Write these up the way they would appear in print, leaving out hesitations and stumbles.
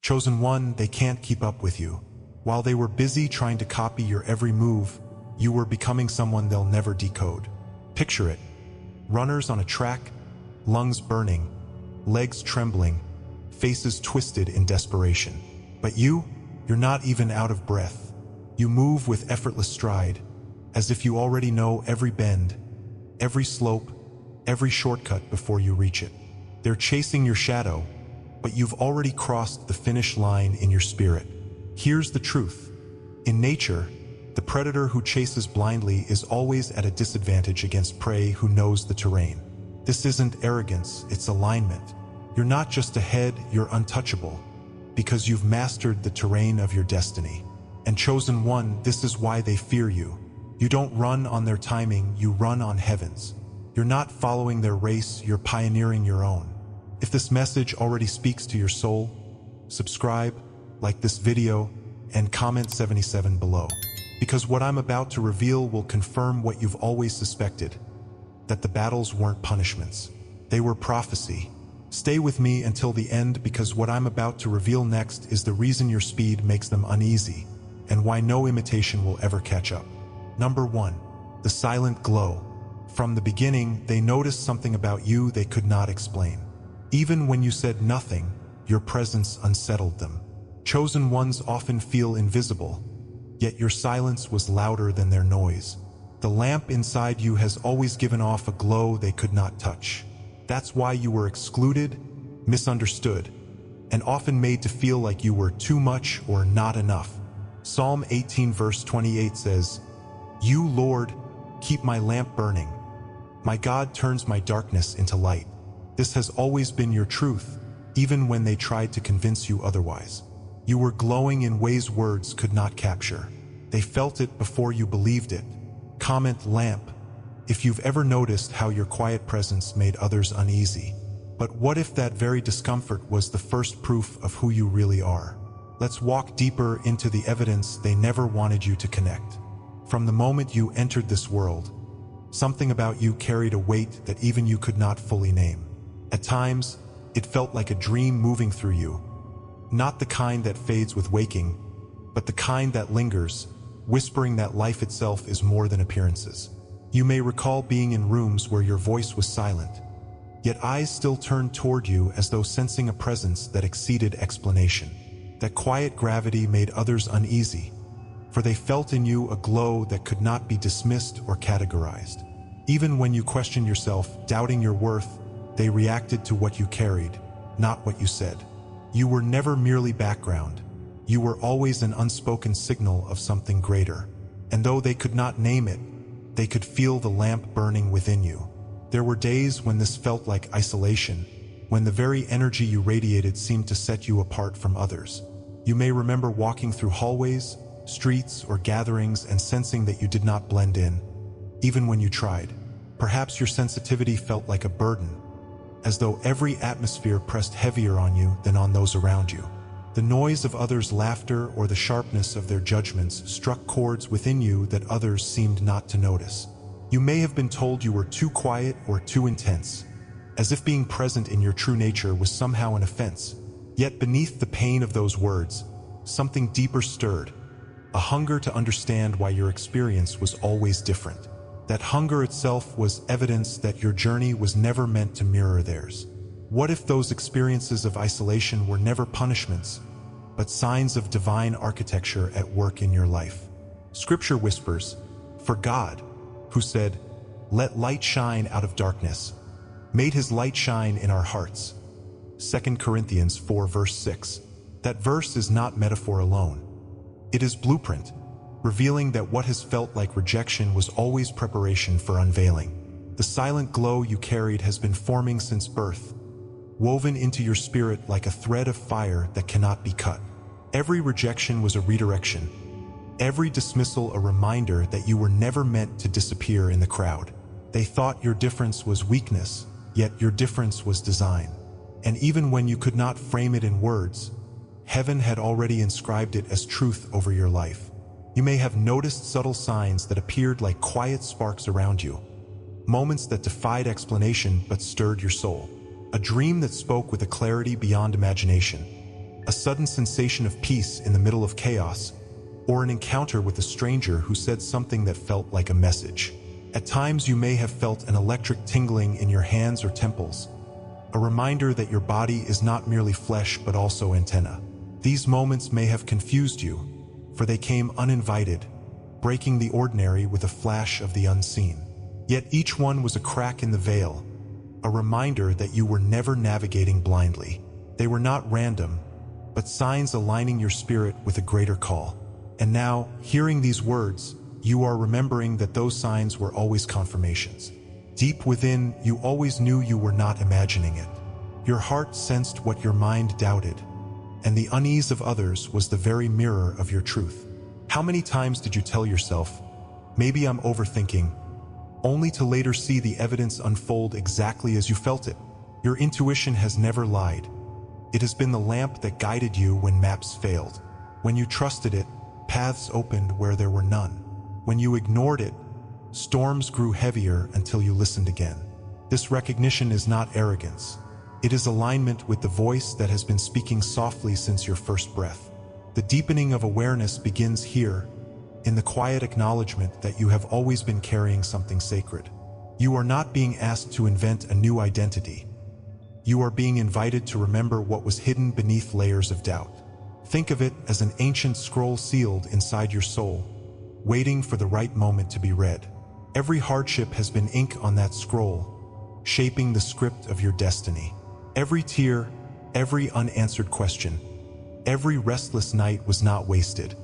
Chosen one, they can't keep up with you. While they were busy trying to copy your every move, you were becoming someone they'll never decode. Picture it. Runners on a track, lungs burning, legs trembling, faces twisted in desperation. But you're not even out of breath. You move with effortless stride, as if you already know every bend, every slope, every shortcut before you reach it. They're chasing your shadow, but you've already crossed the finish line in your spirit. Here's the truth. In nature, the predator who chases blindly is always at a disadvantage against prey who knows the terrain. This isn't arrogance, it's alignment. You're not just ahead, you're untouchable, because you've mastered the terrain of your destiny. And chosen one, this is why they fear you. You don't run on their timing, you run on heaven's. You're not following their race, you're pioneering your own. If this message already speaks to your soul, subscribe, like this video, and comment 77 below. Because what I'm about to reveal will confirm what you've always suspected, that the battles weren't punishments. They were prophecy. Stay with me until the end, because what I'm about to reveal next is the reason your speed makes them uneasy, and why no imitation will ever catch up. Number 1. The silent glow. From the beginning, they noticed something about you they could not explain. Even when you said nothing, your presence unsettled them. Chosen ones often feel invisible, yet your silence was louder than their noise. The lamp inside you has always given off a glow they could not touch. That's why you were excluded, misunderstood, and often made to feel like you were too much or not enough. Psalm 18 verse 28 says, "You, Lord, keep my lamp burning. My God turns my darkness into light." This has always been your truth, even when they tried to convince you otherwise. You were glowing in ways words could not capture. They felt it before you believed it. Comment lamp if you've ever noticed how your quiet presence made others uneasy. But what if that very discomfort was the first proof of who you really are? Let's walk deeper into the evidence they never wanted you to connect. From the moment you entered this world, something about you carried a weight that even you could not fully name. At times, it felt like a dream moving through you. Not the kind that fades with waking, but the kind that lingers, whispering that life itself is more than appearances. You may recall being in rooms where your voice was silent, yet eyes still turned toward you as though sensing a presence that exceeded explanation. That quiet gravity made others uneasy, for they felt in you a glow that could not be dismissed or categorized. Even when you questioned yourself, doubting your worth, they reacted to what you carried, not what you said. You were never merely background. You were always an unspoken signal of something greater. And though they could not name it, they could feel the lamp burning within you. There were days when this felt like isolation, when the very energy you radiated seemed to set you apart from others. You may remember walking through hallways, streets, or gatherings and sensing that you did not blend in, even when you tried. Perhaps your sensitivity felt like a burden, as though every atmosphere pressed heavier on you than on those around you. The noise of others' laughter or the sharpness of their judgments struck chords within you that others seemed not to notice. You may have been told you were too quiet or too intense, as if being present in your true nature was somehow an offense. Yet beneath the pain of those words, something deeper stirred, a hunger to understand why your experience was always different. That hunger itself was evidence that your journey was never meant to mirror theirs. What if those experiences of isolation were never punishments, but signs of divine architecture at work in your life? Scripture whispers, "For God, who said, 'Let light shine out of darkness,' made his light shine in our hearts." 2 Corinthians 4 verse 6. That verse is not metaphor alone. It is blueprint, revealing that what has felt like rejection was always preparation for unveiling. The silent glow you carried has been forming since birth, woven into your spirit like a thread of fire that cannot be cut. Every rejection was a redirection, every dismissal a reminder that you were never meant to disappear in the crowd. They thought your difference was weakness, yet your difference was design. And even when you could not frame it in words, heaven had already inscribed it as truth over your life. You may have noticed subtle signs that appeared like quiet sparks around you, moments that defied explanation but stirred your soul, a dream that spoke with a clarity beyond imagination, a sudden sensation of peace in the middle of chaos, or an encounter with a stranger who said something that felt like a message. At times you may have felt an electric tingling in your hands or temples, a reminder that your body is not merely flesh but also antenna. These moments may have confused you, for they came uninvited, breaking the ordinary with a flash of the unseen. Yet each one was a crack in the veil, a reminder that you were never navigating blindly. They were not random, but signs aligning your spirit with a greater call. And now, hearing these words, you are remembering that those signs were always confirmations. Deep within, you always knew you were not imagining it. Your heart sensed what your mind doubted, and the unease of others was the very mirror of your truth. How many times did you tell yourself, maybe I'm overthinking, only to later see the evidence unfold exactly as you felt it? Your intuition has never lied. It has been the lamp that guided you when maps failed. When you trusted it, paths opened where there were none. When you ignored it, storms grew heavier until you listened again. This recognition is not arrogance. It is alignment with the voice that has been speaking softly since your first breath. The deepening of awareness begins here, in the quiet acknowledgement that you have always been carrying something sacred. You are not being asked to invent a new identity. You are being invited to remember what was hidden beneath layers of doubt. Think of it as an ancient scroll sealed inside your soul, waiting for the right moment to be read. Every hardship has been ink on that scroll, shaping the script of your destiny. Every tear, every unanswered question, every restless night was not wasted.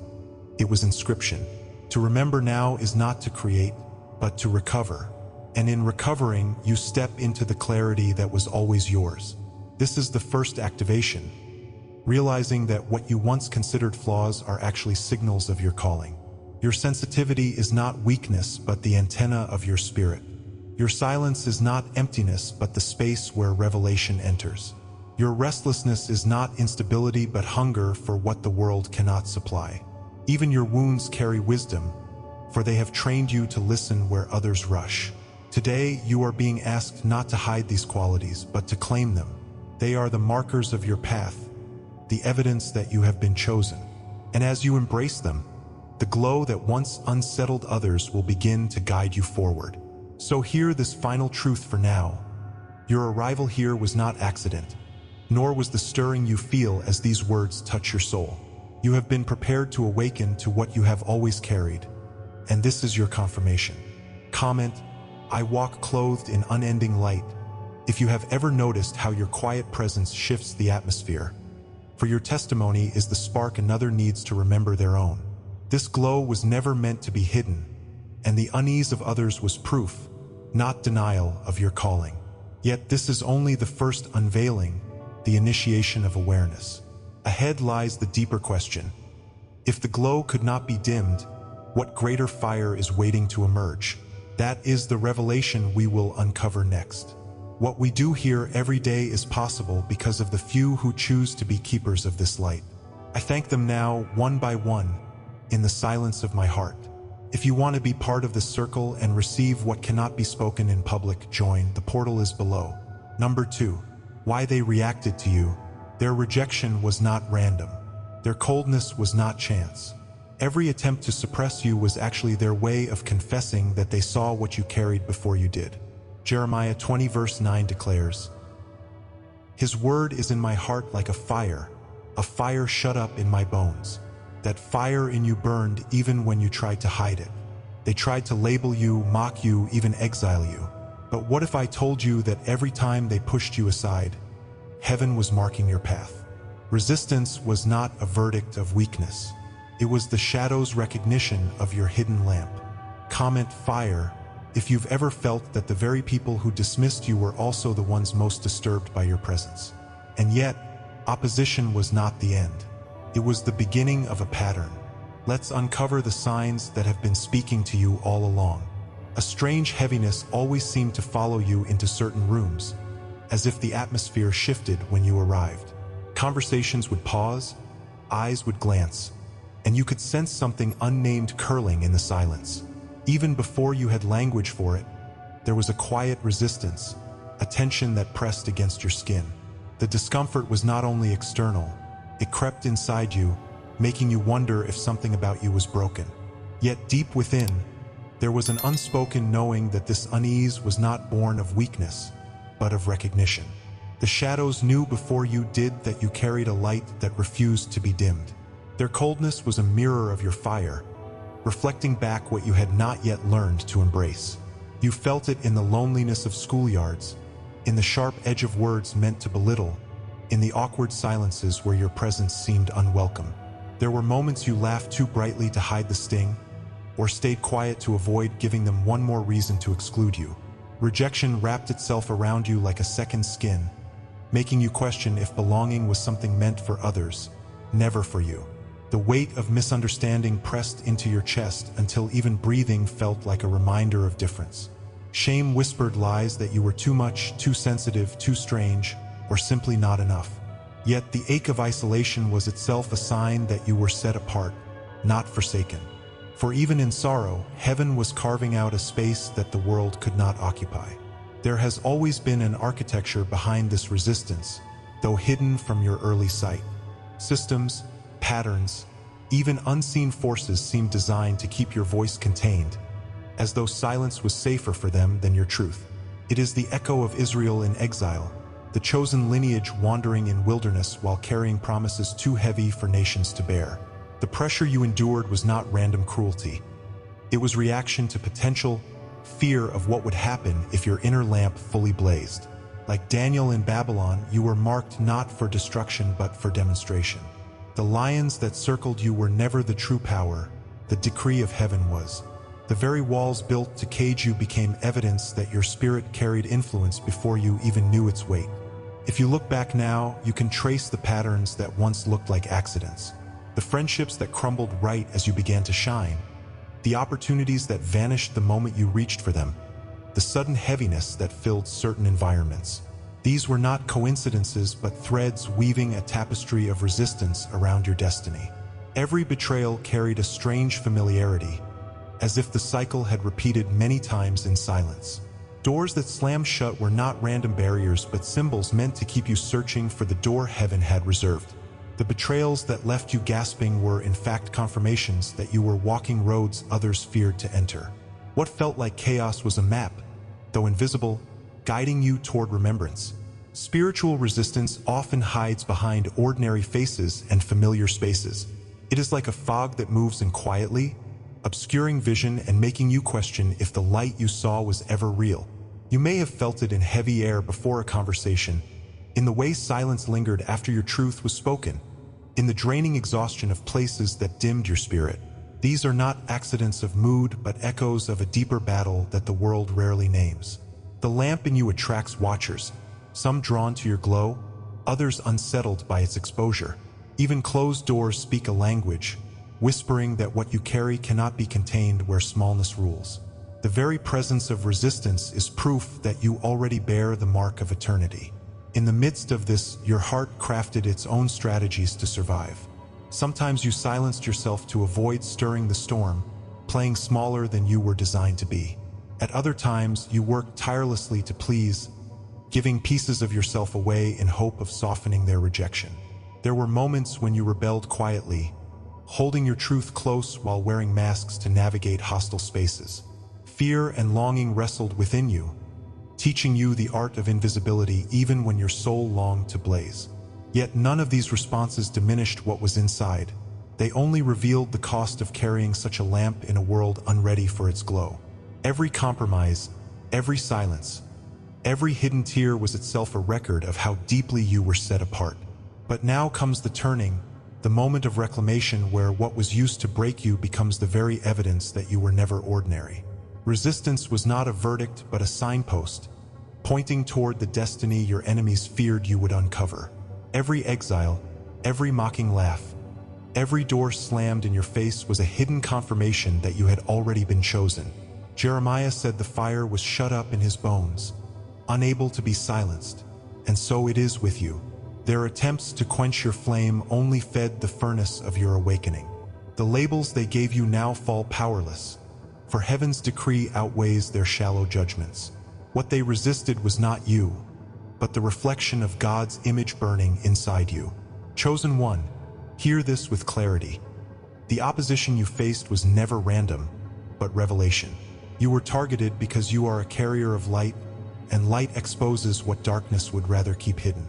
It was inscription. To remember now is not to create, but to recover. And in recovering, you step into the clarity that was always yours. This is the first activation, realizing that what you once considered flaws are actually signals of your calling. Your sensitivity is not weakness, but the antenna of your spirit. Your silence is not emptiness, but the space where revelation enters. Your restlessness is not instability, but hunger for what the world cannot supply. Even your wounds carry wisdom, for they have trained you to listen where others rush. Today, you are being asked not to hide these qualities, but to claim them. They are the markers of your path, the evidence that you have been chosen. And as you embrace them, the glow that once unsettled others will begin to guide you forward. So hear this final truth for now. Your arrival here was not accident, nor was the stirring you feel as these words touch your soul. You have been prepared to awaken to what you have always carried, and this is your confirmation. Comment, I walk clothed in unending light, if you have ever noticed how your quiet presence shifts the atmosphere. For your testimony is the spark another needs to remember their own. This glow was never meant to be hidden, and the unease of others was proof, not denial, of your calling. Yet this is only the first unveiling, the initiation of awareness. Ahead lies the deeper question. If the glow could not be dimmed, what greater fire is waiting to emerge? That is the revelation we will uncover next. What we do here every day is possible because of the few who choose to be keepers of this light. I thank them now, one by one, in the silence of my heart. If you want to be part of the circle and receive what cannot be spoken in public, join. The portal is below. Number 2. Why they reacted to you. Their rejection was not random. Their coldness was not chance. Every attempt to suppress you was actually their way of confessing that they saw what you carried before you did. Jeremiah 20 verse 9 declares, His word is in my heart like a fire shut up in my bones. That fire in you burned even when you tried to hide it. They tried to label you, mock you, even exile you. But what if I told you that every time they pushed you aside, heaven was marking your path? Resistance was not a verdict of weakness. It was the shadow's recognition of your hidden lamp. Comment fire if you've ever felt that the very people who dismissed you were also the ones most disturbed by your presence. And yet, opposition was not the end. It was the beginning of a pattern. Let's uncover the signs that have been speaking to you all along. A strange heaviness always seemed to follow you into certain rooms, as if the atmosphere shifted when you arrived. Conversations would pause, eyes would glance, and you could sense something unnamed curling in the silence. Even before you had language for it, there was a quiet resistance, a tension that pressed against your skin. The discomfort was not only external, It crept inside you, making you wonder if something about you was broken. Yet deep within, there was an unspoken knowing that this unease was not born of weakness, but of recognition. The shadows knew before you did that you carried a light that refused to be dimmed. Their coldness was a mirror of your fire, reflecting back what you had not yet learned to embrace. You felt it in the loneliness of schoolyards, in the sharp edge of words meant to belittle, in the awkward silences where your presence seemed unwelcome. There were moments you laughed too brightly to hide the sting, or stayed quiet to avoid giving them one more reason to exclude you. Rejection wrapped itself around you like a second skin, making you question if belonging was something meant for others, never for you. The weight of misunderstanding pressed into your chest until even breathing felt like a reminder of difference. Shame whispered lies that you were too much, too sensitive, too strange, or simply not enough. Yet the ache of isolation was itself a sign that you were set apart, not forsaken. For even in sorrow, heaven was carving out a space that the world could not occupy. There has always been an architecture behind this resistance, though hidden from your early sight. Systems, patterns, even unseen forces seemed designed to keep your voice contained, as though silence was safer for them than your truth. It is the echo of Israel in exile, the chosen lineage wandering in wilderness while carrying promises too heavy for nations to bear. The pressure you endured was not random cruelty. It was reaction to potential fear of what would happen if your inner lamp fully blazed. Like Daniel in Babylon, you were marked not for destruction but for demonstration. The lions that circled you were never the true power, the decree of heaven was. The very walls built to cage you became evidence that your spirit carried influence before you even knew its weight. If you look back now, you can trace the patterns that once looked like accidents. The friendships that crumbled right as you began to shine. The opportunities that vanished the moment you reached for them. The sudden heaviness that filled certain environments. These were not coincidences but threads weaving a tapestry of resistance around your destiny. Every betrayal carried a strange familiarity, as if the cycle had repeated many times in silence. Doors that slammed shut were not random barriers but symbols meant to keep you searching for the door heaven had reserved. The betrayals that left you gasping were in fact confirmations that you were walking roads others feared to enter. What felt like chaos was a map, though invisible, guiding you toward remembrance. Spiritual resistance often hides behind ordinary faces and familiar spaces. It is like a fog that moves in quietly, obscuring vision and making you question if the light you saw was ever real. You may have felt it in heavy air before a conversation, in the way silence lingered after your truth was spoken, in the draining exhaustion of places that dimmed your spirit. These are not accidents of mood, but echoes of a deeper battle that the world rarely names. The lamp in you attracts watchers, some drawn to your glow, others unsettled by its exposure. Even closed doors speak a language, whispering that what you carry cannot be contained where smallness rules. The very presence of resistance is proof that you already bear the mark of eternity. In the midst of this, your heart crafted its own strategies to survive. Sometimes you silenced yourself to avoid stirring the storm, playing smaller than you were designed to be. At other times, you worked tirelessly to please, giving pieces of yourself away in hope of softening their rejection. There were moments when you rebelled quietly, holding your truth close while wearing masks to navigate hostile spaces. Fear and longing wrestled within you, teaching you the art of invisibility even when your soul longed to blaze. Yet none of these responses diminished what was inside. They only revealed the cost of carrying such a lamp in a world unready for its glow. Every compromise, every silence, every hidden tear was itself a record of how deeply you were set apart. But now comes the turning, the moment of reclamation where what was used to break you becomes the very evidence that you were never ordinary. Resistance was not a verdict but a signpost, pointing toward the destiny your enemies feared you would uncover. Every exile, every mocking laugh, every door slammed in your face was a hidden confirmation that you had already been chosen. Jeremiah said the fire was shut up in his bones, unable to be silenced, and so it is with you. Their attempts to quench your flame only fed the furnace of your awakening. The labels they gave you now fall powerless, for heaven's decree outweighs their shallow judgments. What they resisted was not you, but the reflection of God's image burning inside you. Chosen one, hear this with clarity. The opposition you faced was never random, but revelation. You were targeted because you are a carrier of light, and light exposes what darkness would rather keep hidden.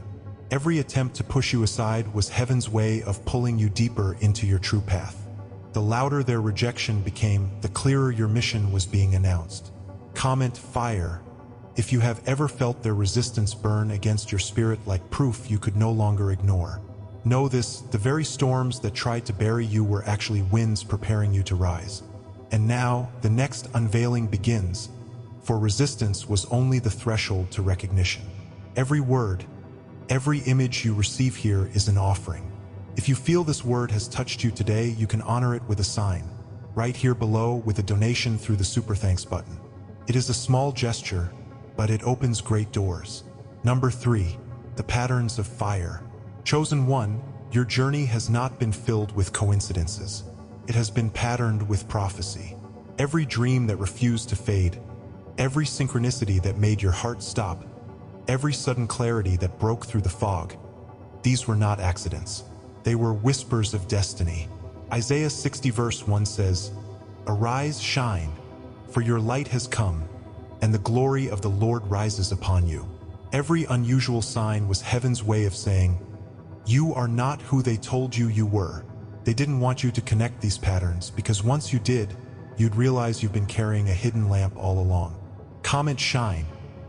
Every attempt to push you aside was heaven's way of pulling you deeper into your true path. The louder their rejection became, the clearer your mission was being announced. Comment fire if you have ever felt their resistance burn against your spirit like proof you could no longer ignore. Know this, the very storms that tried to bury you were actually winds preparing you to rise. And now, the next unveiling begins, for resistance was only the threshold to recognition. Every word, every image you receive here is an offering. If you feel this word has touched you today, you can honor it with a sign, right here below with a donation through the Super Thanks button. It is a small gesture, but it opens great doors. Number 3, the patterns of fire. Chosen one, your journey has not been filled with coincidences. It has been patterned with prophecy. Every dream that refused to fade, every synchronicity that made your heart stop, every sudden clarity that broke through the fog, these were not accidents. They were whispers of destiny. Isaiah 60 verse 1 says, "Arise, shine, for your light has come, and the glory of the Lord rises upon you." Every unusual sign was heaven's way of saying, you are not who they told you you were. They didn't want you to connect these patterns because once you did, you'd realize you've been carrying a hidden lamp all along. Comment shine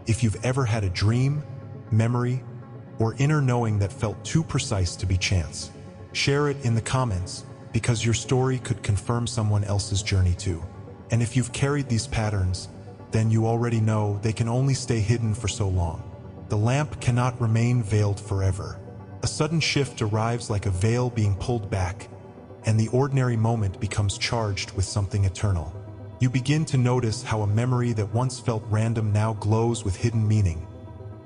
if you've ever had a dream, memory, or inner knowing that felt too precise to be chance. Share it in the comments because your story could confirm someone else's journey too. And if you've carried these patterns, then you already know they can only stay hidden for so long. The lamp cannot remain veiled forever. A sudden shift arrives like a veil being pulled back, and the ordinary moment becomes charged with something eternal. You begin to notice how a memory that once felt random now glows with hidden meaning,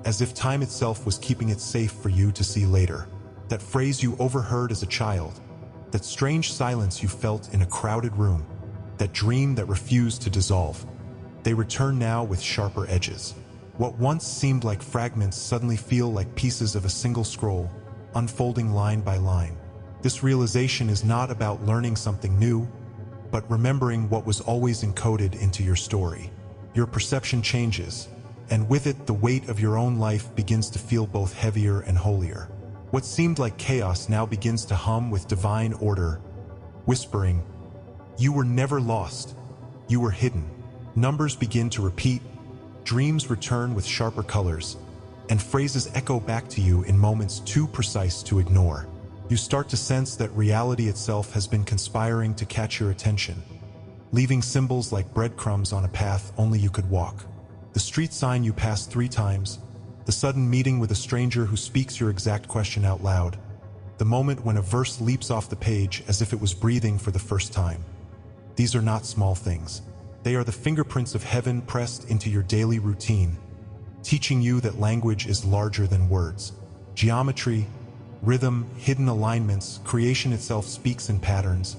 as if time itself was keeping it safe for you to see later. That phrase you overheard as a child, that strange silence you felt in a crowded room, that dream that refused to dissolve, they return now with sharper edges. What once seemed like fragments suddenly feel like pieces of a single scroll, unfolding line by line. This realization is not about learning something new, but remembering what was always encoded into your story. Your perception changes, and with it the weight of your own life begins to feel both heavier and holier. What seemed like chaos now begins to hum with divine order, whispering, "You were never lost, you were hidden." Numbers begin to repeat, dreams return with sharper colors, and phrases echo back to you in moments too precise to ignore. You start to sense that reality itself has been conspiring to catch your attention, leaving symbols like breadcrumbs on a path only you could walk. The street sign you passed 3 times, the sudden meeting with a stranger who speaks your exact question out loud, the moment when a verse leaps off the page as if it was breathing for the first time. These are not small things. They are the fingerprints of heaven pressed into your daily routine, teaching you that language is larger than words. Geometry, rhythm, hidden alignments, creation itself speaks in patterns,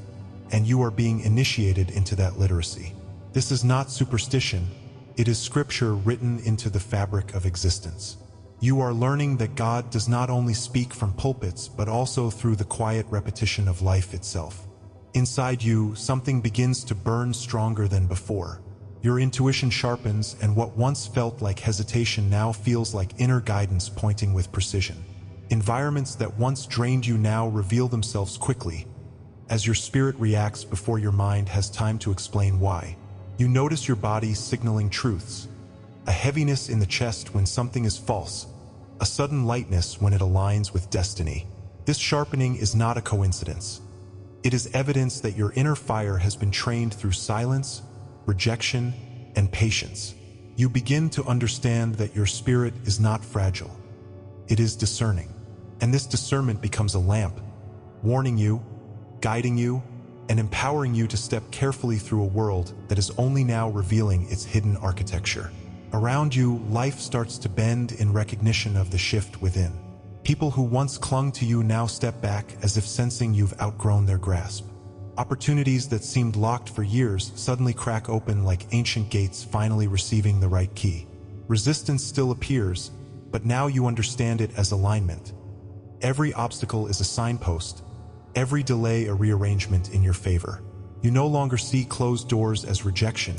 and you are being initiated into that literacy. This is not superstition, it is scripture written into the fabric of existence. You are learning that God does not only speak from pulpits, but also through the quiet repetition of life itself. Inside you, something begins to burn stronger than before. Your intuition sharpens, and what once felt like hesitation now feels like inner guidance pointing with precision. Environments that once drained you now reveal themselves quickly, as your spirit reacts before your mind has time to explain why. You notice your body signaling truths, a heaviness in the chest when something is false, a sudden lightness when it aligns with destiny. This sharpening is not a coincidence. It is evidence that your inner fire has been trained through silence, rejection, and patience. You begin to understand that your spirit is not fragile. It is discerning. And this discernment becomes a lamp, warning you, guiding you, and empowering you to step carefully through a world that is only now revealing its hidden architecture. Around you, life starts to bend in recognition of the shift within. People who once clung to you now step back as if sensing you've outgrown their grasp. Opportunities that seemed locked for years suddenly crack open like ancient gates finally receiving the right key. Resistance still appears, but now you understand it as alignment. Every obstacle is a signpost, every delay a rearrangement in your favor. You no longer see closed doors as rejection,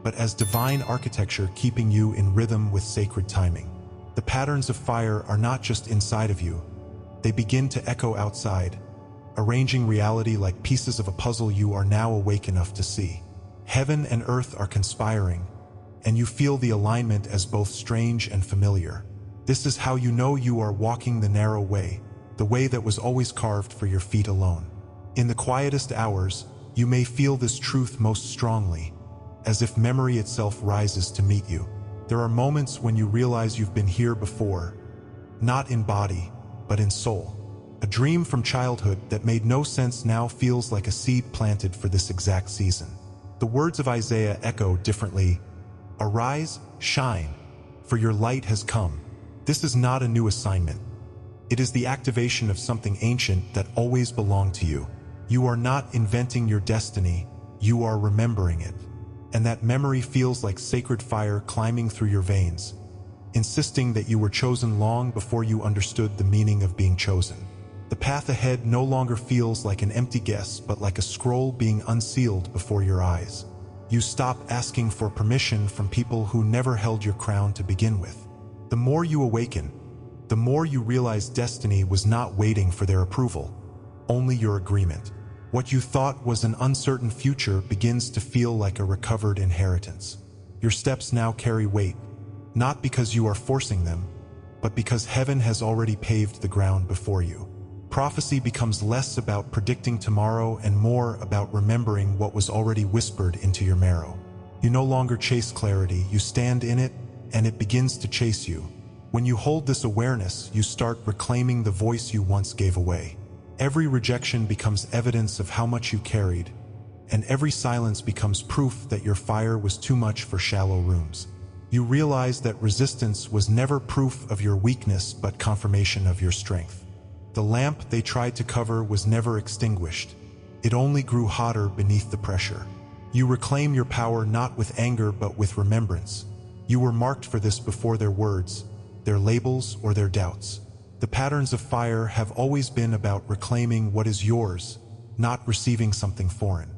but as divine architecture keeping you in rhythm with sacred timing. The patterns of fire are not just inside of you, they begin to echo outside, arranging reality like pieces of a puzzle you are now awake enough to see. Heaven and earth are conspiring, and you feel the alignment as both strange and familiar. This is how you know you are walking the narrow way, the way that was always carved for your feet alone. In the quietest hours, you may feel this truth most strongly, as if memory itself rises to meet you. There are moments when you realize you've been here before, not in body, but in soul. A dream from childhood that made no sense now feels like a seed planted for this exact season. The words of Isaiah echo differently. Arise, shine, for your light has come. This is not a new assignment. It is the activation of something ancient that always belonged to you. You are not inventing your destiny, you are remembering it. And that memory feels like sacred fire climbing through your veins, insisting that you were chosen long before you understood the meaning of being chosen. The path ahead no longer feels like an empty guess, but like a scroll being unsealed before your eyes. You stop asking for permission from people who never held your crown to begin with. The more you awaken, the more you realize destiny was not waiting for their approval, only your agreement. What you thought was an uncertain future begins to feel like a recovered inheritance. Your steps now carry weight, not because you are forcing them, but because heaven has already paved the ground before you. Prophecy becomes less about predicting tomorrow and more about remembering what was already whispered into your marrow. You no longer chase clarity, you stand in it, and it begins to chase you. When you hold this awareness, you start reclaiming the voice you once gave away. Every rejection becomes evidence of how much you carried, and every silence becomes proof that your fire was too much for shallow rooms. You realize that resistance was never proof of your weakness but confirmation of your strength. The lamp they tried to cover was never extinguished. It only grew hotter beneath the pressure. You reclaim your power not with anger but with remembrance. You were marked for this before their words, their labels, or their doubts. The patterns of fire have always been about reclaiming what is yours, not receiving something foreign.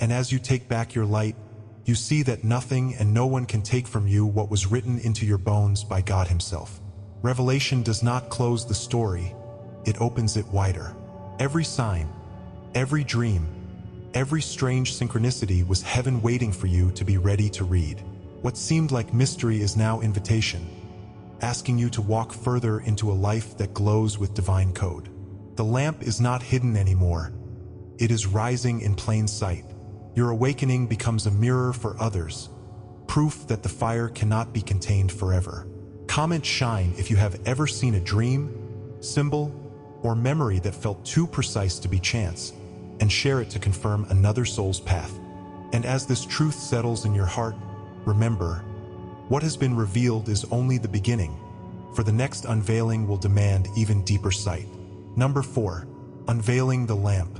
And as you take back your light, you see that nothing and no one can take from you what was written into your bones by God Himself. Revelation does not close the story, it opens it wider. Every sign, every dream, every strange synchronicity was heaven waiting for you to be ready to read. What seemed like mystery is now invitation, asking you to walk further into a life that glows with divine code. The lamp is not hidden anymore. It is rising in plain sight. Your awakening becomes a mirror for others, proof that the fire cannot be contained forever. Comment shine if you have ever seen a dream, symbol, or memory that felt too precise to be chance, and share it to confirm another soul's path. And as this truth settles in your heart, remember, what has been revealed is only the beginning, for the next unveiling will demand even deeper sight. Number 4. Unveiling the lamp.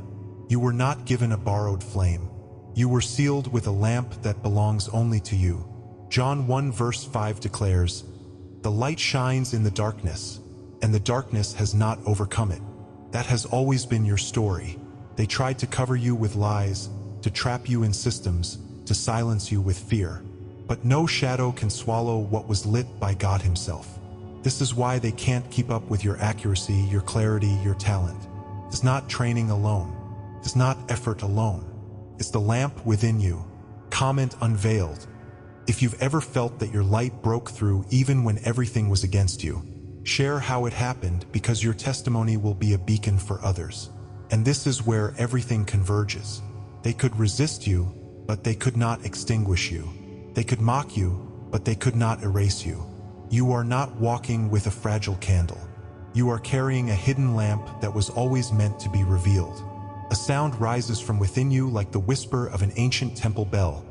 You were not given a borrowed flame. You were sealed with a lamp that belongs only to you. John 1 verse 5 declares, "The light shines in the darkness, and the darkness has not overcome it." That has always been your story. They tried to cover you with lies, to trap you in systems, to silence you with fear. But no shadow can swallow what was lit by God Himself. This is why they can't keep up with your accuracy, your clarity, your talent. It's not training alone. It's not effort alone. It's the lamp within you. Comment unveiled. If you've ever felt that your light broke through even when everything was against you, share how it happened, because your testimony will be a beacon for others. And this is where everything converges. They could resist you, but they could not extinguish you. They could mock you, but they could not erase you. You are not walking with a fragile candle. You are carrying a hidden lamp that was always meant to be revealed. A sound rises from within you like the whisper of an ancient temple bell,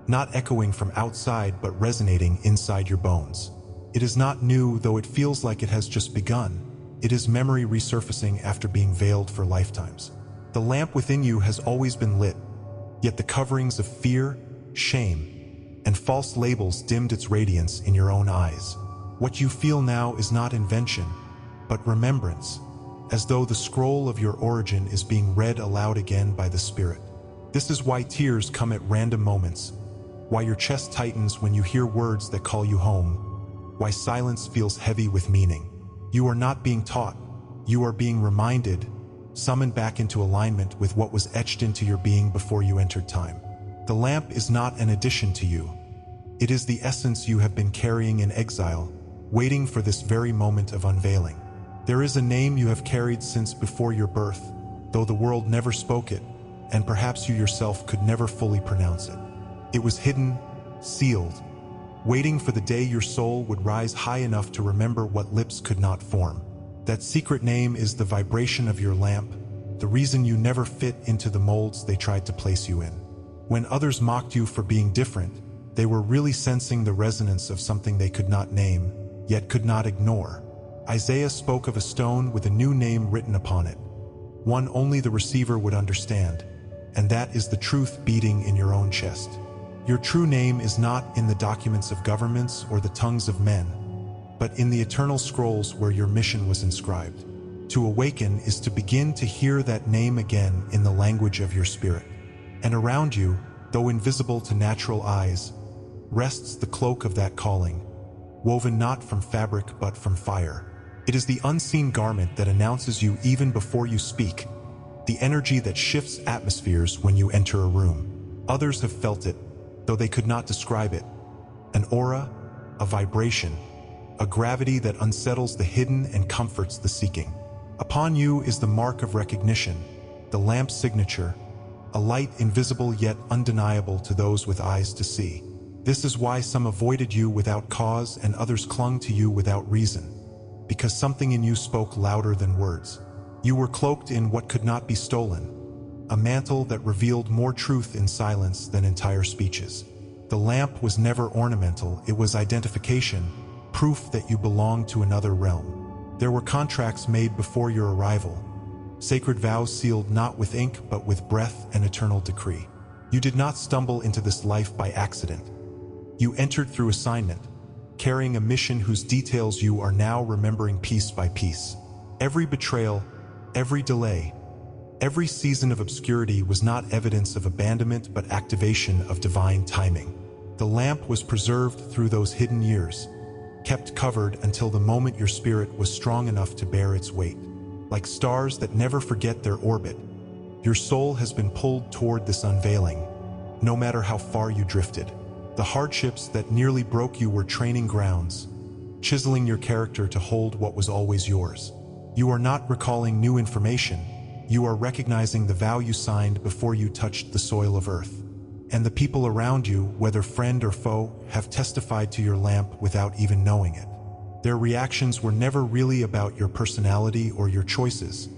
not echoing from outside but resonating inside your bones. It is not new, though it feels like it has just begun. It is memory resurfacing after being veiled for lifetimes. The lamp within you has always been lit, yet the coverings of fear, shame, and false labels dimmed its radiance in your own eyes. What you feel now is not invention, but remembrance. as though the scroll of your origin is being read aloud again by the Spirit. This is why tears come at random moments, why your chest tightens when you hear words that call you home, why silence feels heavy with meaning. You are not being taught, you are being reminded, summoned back into alignment with what was etched into your being before you entered time. The lamp is not an addition to you. It is the essence you have been carrying in exile, waiting for this very moment of unveiling. There is a name you have carried since before your birth, though the world never spoke it, and perhaps you yourself could never fully pronounce it. It was hidden, sealed, waiting for the day your soul would rise high enough to remember what lips could not form. That secret name is the vibration of your lamp, the reason you never fit into the molds they tried to place you in. When others mocked you for being different, they were really sensing the resonance of something they could not name, yet could not ignore. Isaiah spoke of a stone with a new name written upon it, one only the receiver would understand, and that is the truth beating in your own chest. Your true name is not in the documents of governments or the tongues of men, but in the eternal scrolls where your mission was inscribed. To awaken is to begin to hear that name again in the language of your spirit. And around you, though invisible to natural eyes, rests the cloak of that calling, woven not from fabric but from fire. It is the unseen garment that announces you even before you speak, the energy that shifts atmospheres when you enter a room. Others have felt it, though they could not describe it. An aura, a vibration, a gravity that unsettles the hidden and comforts the seeking. Upon you is the mark of recognition, the lamp's signature, a light invisible yet undeniable to those with eyes to see. This is why some avoided you without cause and others clung to you without reason, because something in you spoke louder than words. You were cloaked in what could not be stolen, a mantle that revealed more truth in silence than entire speeches. The lamp was never ornamental, it was identification, proof that you belonged to another realm. There were contracts made before your arrival, sacred vows sealed not with ink but with breath and eternal decree. You did not stumble into this life by accident. You entered through assignment, carrying a mission whose details you are now remembering piece by piece. Every betrayal, every delay, every season of obscurity was not evidence of abandonment but activation of divine timing. The lamp was preserved through those hidden years, kept covered until the moment your spirit was strong enough to bear its weight. Like stars that never forget their orbit, your soul has been pulled toward this unveiling, no matter how far you drifted. The hardships that nearly broke you were training grounds, chiseling your character to hold what was always yours. You are not recalling new information, you are recognizing the vow you signed before you touched the soil of earth. And the people around you, whether friend or foe, have testified to your lamp without even knowing it. Their reactions were never really about your personality or your choices.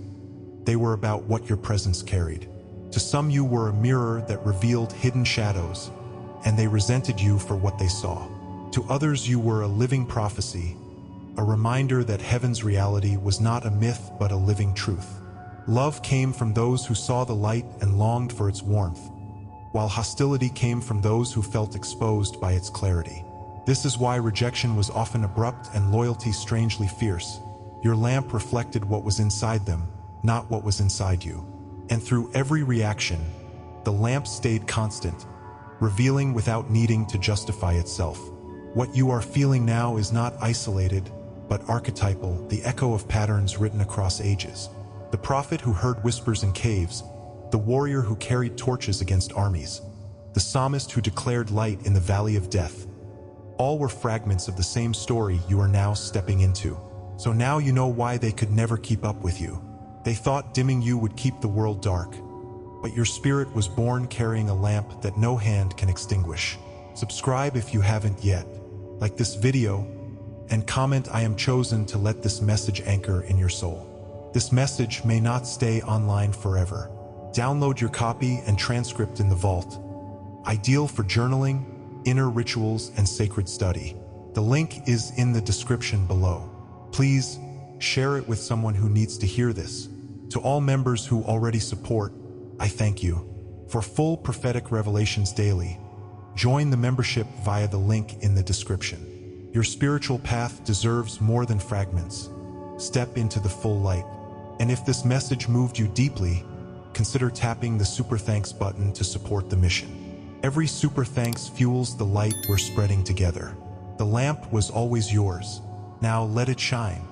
They were about what your presence carried. To some you were a mirror that revealed hidden shadows, and they resented you for what they saw. To others you were a living prophecy, a reminder that heaven's reality was not a myth but a living truth. Love came from those who saw the light and longed for its warmth, while hostility came from those who felt exposed by its clarity. This is why rejection was often abrupt and loyalty strangely fierce. Your lamp reflected what was inside them, not what was inside you. And through every reaction, the lamp stayed constant, revealing without needing to justify itself. What you are feeling now is not isolated, but archetypal, the echo of patterns written across ages. The prophet who heard whispers in caves, the warrior who carried torches against armies, the psalmist who declared light in the valley of death. All were fragments of the same story you are now stepping into. So now you know why they could never keep up with you. They thought dimming you would keep the world dark, but your spirit was born carrying a lamp that no hand can extinguish. Subscribe if you haven't yet, like this video, and comment "I am chosen" to let this message anchor in your soul. This message may not stay online forever. Download your copy and transcript in the vault. Ideal for journaling, inner rituals, and sacred study. The link is in the description below. Please share it with someone who needs to hear this. To all members who already support, I thank you. For full prophetic revelations daily, join the membership via the link in the description. Your spiritual path deserves more than fragments. Step into the full light. And if this message moved you deeply, consider tapping the Super Thanks button to support the mission. Every Super Thanks fuels the light we're spreading together. The lamp was always yours. Now let it shine.